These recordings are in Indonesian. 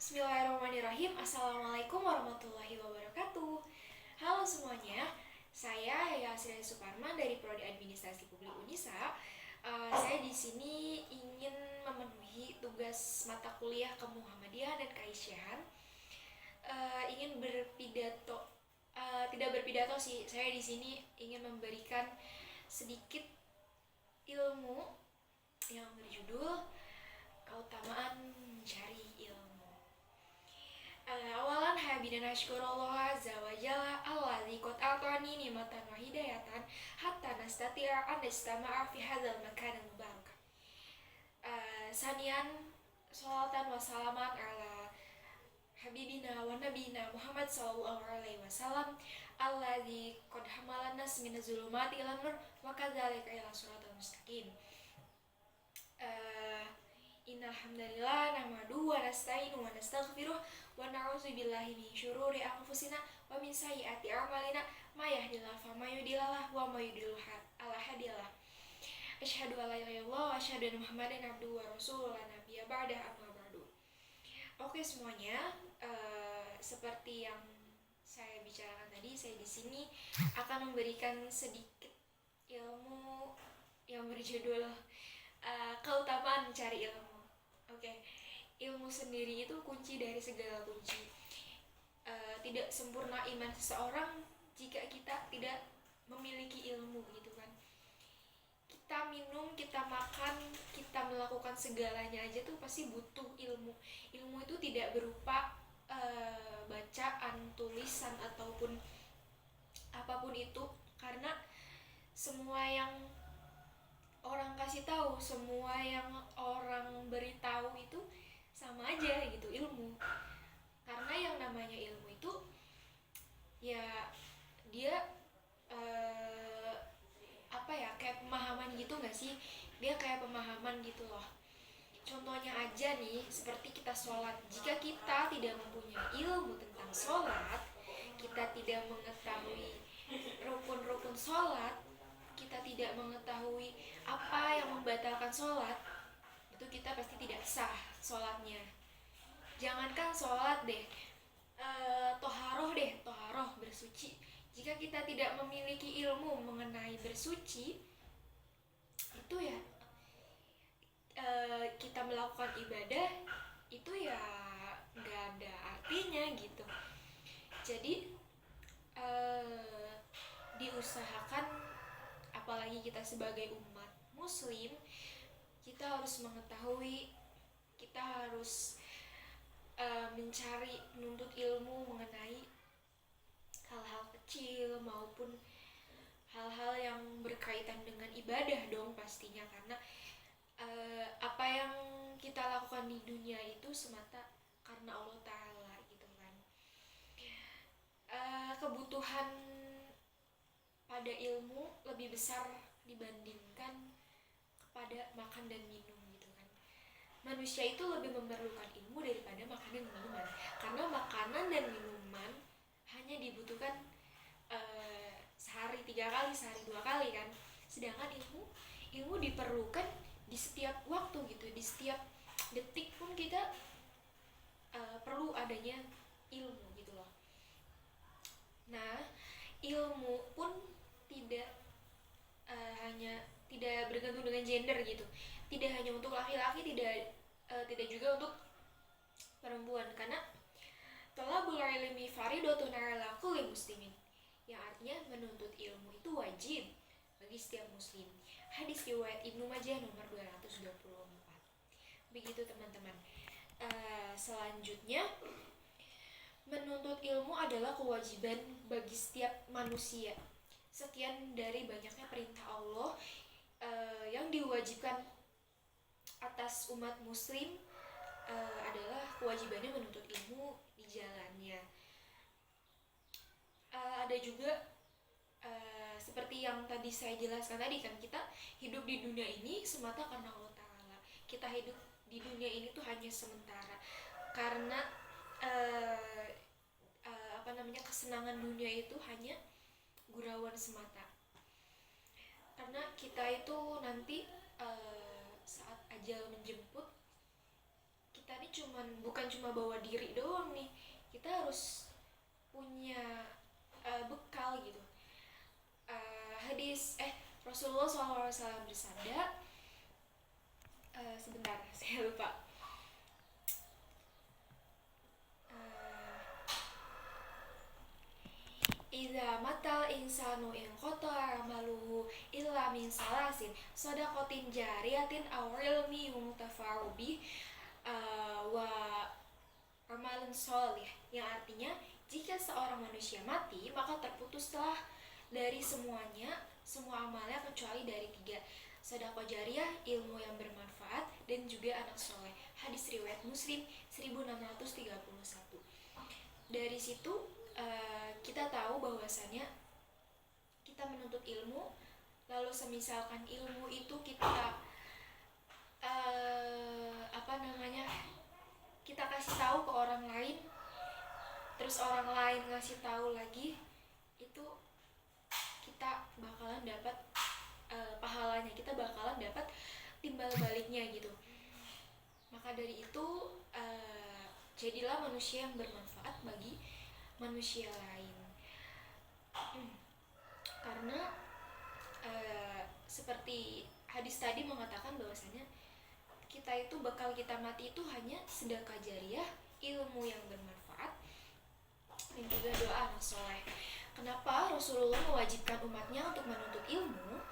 Bismillahirrahmanirrahim. Assalamualaikum warahmatullahi wabarakatuh. Halo semuanya, saya Yasri Suparman dari Prodi Administrasi Publik Unisa. Saya di sini ingin memenuhi tugas mata kuliah Kemuhamadiahan dan Keaisyaan. Ingin berpidato, tidak berpidato sih. Saya di sini ingin memberikan sedikit ilmu yang berjudul keutamaan mencari ilmu. Awalan habidana syukurullah azza wa jalla alladzi qad atani nimatan wa hidayatan hatta nastati'a an nastama'a fi hadzal makan mubarak. Sanian salatan wa salaman ala habibina wa nabina Muhammad sallallahu alaihi wasallam alladzi qad hamalan nas min zulumati ila nur wa kadzalika ila siratal mustaqim. Innal hamdalillah nahmaduhu wa nasta'inuhu wa nastaghfiruh wa na'udzu billahi min syururi anfusina wa min sayyiati a'malina may yahdihillahu famayudillah wa may yudlil fala hadiyalah. Asyhadu an la ilaha illallah wa asyhadu anna Muhammadan abduhu wa rasuluhu la nabiyya ba'da amma ba'du. Oke semuanya, seperti yang saya bicarakan tadi, saya di sini akan memberikan sedikit ilmu yang berjudul keutamaan mencari ilmu. Oke, ilmu sendiri itu kunci dari segala kunci. Tidak sempurna iman seseorang jika kita tidak memiliki ilmu, gitu kan. Kita minum, kita makan, kita melakukan segalanya aja tuh pasti butuh ilmu. Ilmu itu tidak berupa bacaan, tulisan, ataupun apapun itu, karena semua yang orang kasih tahu, semua yang orang beritahu itu sama aja gitu, ilmu. Karena yang namanya ilmu itu ya dia kayak pemahaman gitu nggak sih? Dia kayak pemahaman gitu loh. Contohnya aja nih, seperti kita sholat. Jika kita tidak mempunyai ilmu tentang sholat, kita tidak mengetahui rukun-rukun sholat, kita tidak mengetahui apa yang membatalkan sholat, itu kita pasti tidak sah sholatnya. Jangankan sholat deh, toharoh bersuci. Jika kita tidak memiliki ilmu mengenai bersuci, itu ya kita melakukan ibadah itu ya nggak ada artinya gitu. Jadi diusahakan, apalagi kita sebagai umat muslim, kita harus mengetahui, kita harus menuntut ilmu mengenai hal-hal kecil maupun hal-hal yang berkaitan dengan ibadah dong pastinya, karena apa yang kita lakukan di dunia itu semata karena Allah Ta'ala gitu kan. Kebutuhan pada ilmu lebih besar dibandingkan kepada makan dan minum gitu kan. Manusia itu lebih memerlukan ilmu daripada makanan dan minuman, karena makanan dan minuman hanya dibutuhkan sehari 3 kali, sehari 2 kali kan. Sedangkan ilmu diperlukan di setiap waktu gitu, di setiap detik pun kita perlu adanya ilmu gitu loh. Nah, ilmu pun tidak bergantung dengan gender gitu. Tidak hanya untuk laki-laki, tidak juga untuk perempuan, karena thalabul ilmi fardhatun 'ala kulli muslimin, yang artinya menuntut ilmu itu wajib bagi setiap muslim. Hadis riwayat Ibnu Majah nomor 224. Begitu teman-teman. Selanjutnya, menuntut ilmu adalah kewajiban bagi setiap manusia. Sekian dari banyaknya perintah Allah yang diwajibkan atas umat muslim, adalah kewajibannya menuntut ilmu di jalannya. Ada juga seperti yang tadi saya jelaskan tadi kan, kita hidup di dunia ini semata karena Allah Ta'ala. Kita hidup di dunia ini tuh hanya sementara, karena kesenangan dunia itu hanya gurauan semata. Karena kita itu nanti saat ajal menjemput, kita nih bukan cuma bawa diri doang nih, kita harus punya bekal gitu. Hadis Rasulullah SAW bersabda, sebentar saya lupa. Idza matal insanu in qata amaluhu illa min salasin shadaqatin jariyatin aw ilmi muntafa'u bi wa amalun sholih, yang artinya jika seorang manusia mati maka terputuslah dari semua amalnya kecuali dari 3: sedekah jariah, ilmu yang bermanfaat, dan juga anak soleh. Hadis riwayat Muslim 1631. Dari situ kita tahu bahwasannya kita menuntut ilmu, lalu semisalkan ilmu itu kita kita kasih tahu ke orang lain, terus orang lain ngasih tahu lagi, itu kita bakalan dapat pahalanya, kita bakalan dapat timbal baliknya gitu. Maka dari itu jadilah manusia yang bermanfaat bagi manusia lain. Karena seperti hadis tadi mengatakan bahwasanya kita itu bekal kita mati itu hanya sedekah jariah, ilmu yang bermanfaat, dan juga doa anak soleh. Kenapa Rasulullah mewajibkan umatnya untuk menuntut ilmu?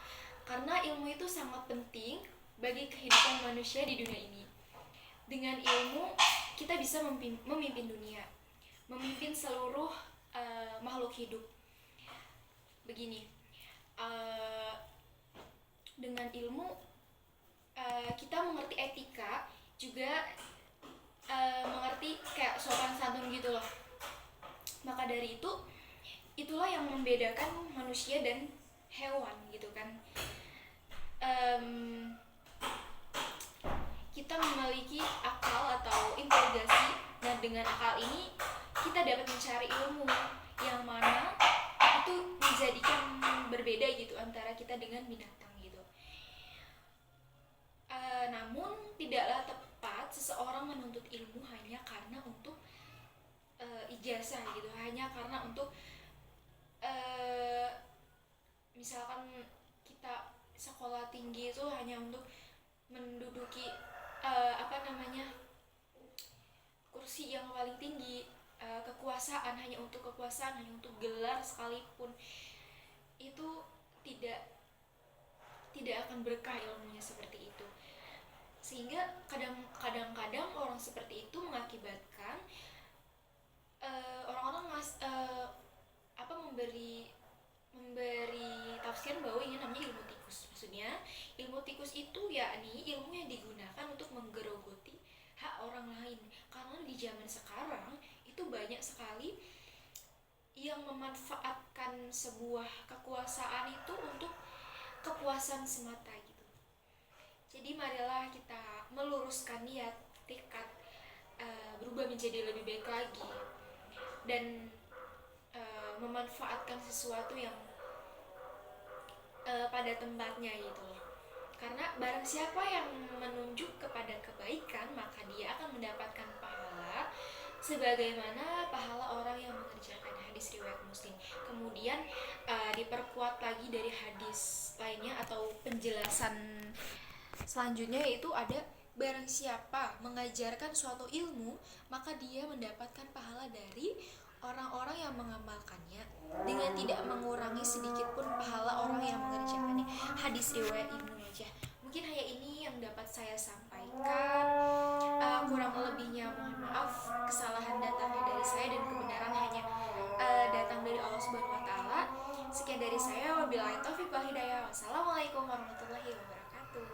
Karena ilmu itu sangat penting bagi kehidupan manusia di dunia ini. Dengan ilmu kita bisa memimpin dunia, memimpin seluruh makhluk hidup. Begini, dengan ilmu kita mengerti etika, juga mengerti kayak sopan santun gitu loh. Maka dari itu, itulah yang membedakan manusia dan hewan gitu kan. Kita memiliki akal atau inteligasi. Nah, dengan akal ini kita dapat mencari ilmu yang mana itu menjadikan berbeda gitu antara kita dengan binatang gitu. Namun tidaklah tepat seseorang menuntut ilmu hanya karena untuk ijazah gitu, hanya karena untuk misalkan kita sekolah tinggi itu hanya untuk menduduki kursi yang paling tinggi, kekuasaan, hanya untuk kekuasaan, hanya untuk gelar sekalipun, itu tidak akan berkah ilmunya seperti itu. Sehingga kadang-kadang orang seperti itu mengakibatkan orang-orang memberi tafsir bahwa ini namanya ilmu tikus. Maksudnya ilmu tikus itu yakni ilmu yang digunakan untuk menggerogoti hak orang lain. Karena di zaman sekarang itu banyak sekali yang memanfaatkan sebuah kekuasaan itu untuk kepuasan semata gitu. Jadi marilah kita meluruskan niat, tekad, berubah menjadi lebih baik lagi, dan memanfaatkan sesuatu yang pada tempatnya gitu loh. Karena barang siapa yang menunjuk kepada kebaikan, maka dia akan mendapatkan pahala sebagaimana pahala orang yang mengerjakan. Hadis riwayat Muslim. Kemudian diperkuat lagi dari hadis lainnya atau penjelasan selanjutnya, yaitu ada barang siapa mengajarkan suatu ilmu, maka dia mendapatkan pahala dari orang-orang yang mengamalkannya dengan tidak mengurangi sedikit pun pahala orang yang mengerjakannya. Hadis riwayat Ibnu Majah. Mungkin hanya ini yang dapat saya sampaikan. Kurang lebihnya mohon maaf. Kesalahan datangnya dari saya dan kebenaran hanya datang dari Allah Subhanahu wa taala. Sekian dari saya, wabillahi taufiq wal hidayah. Wassalamualaikum warahmatullahi wabarakatuh.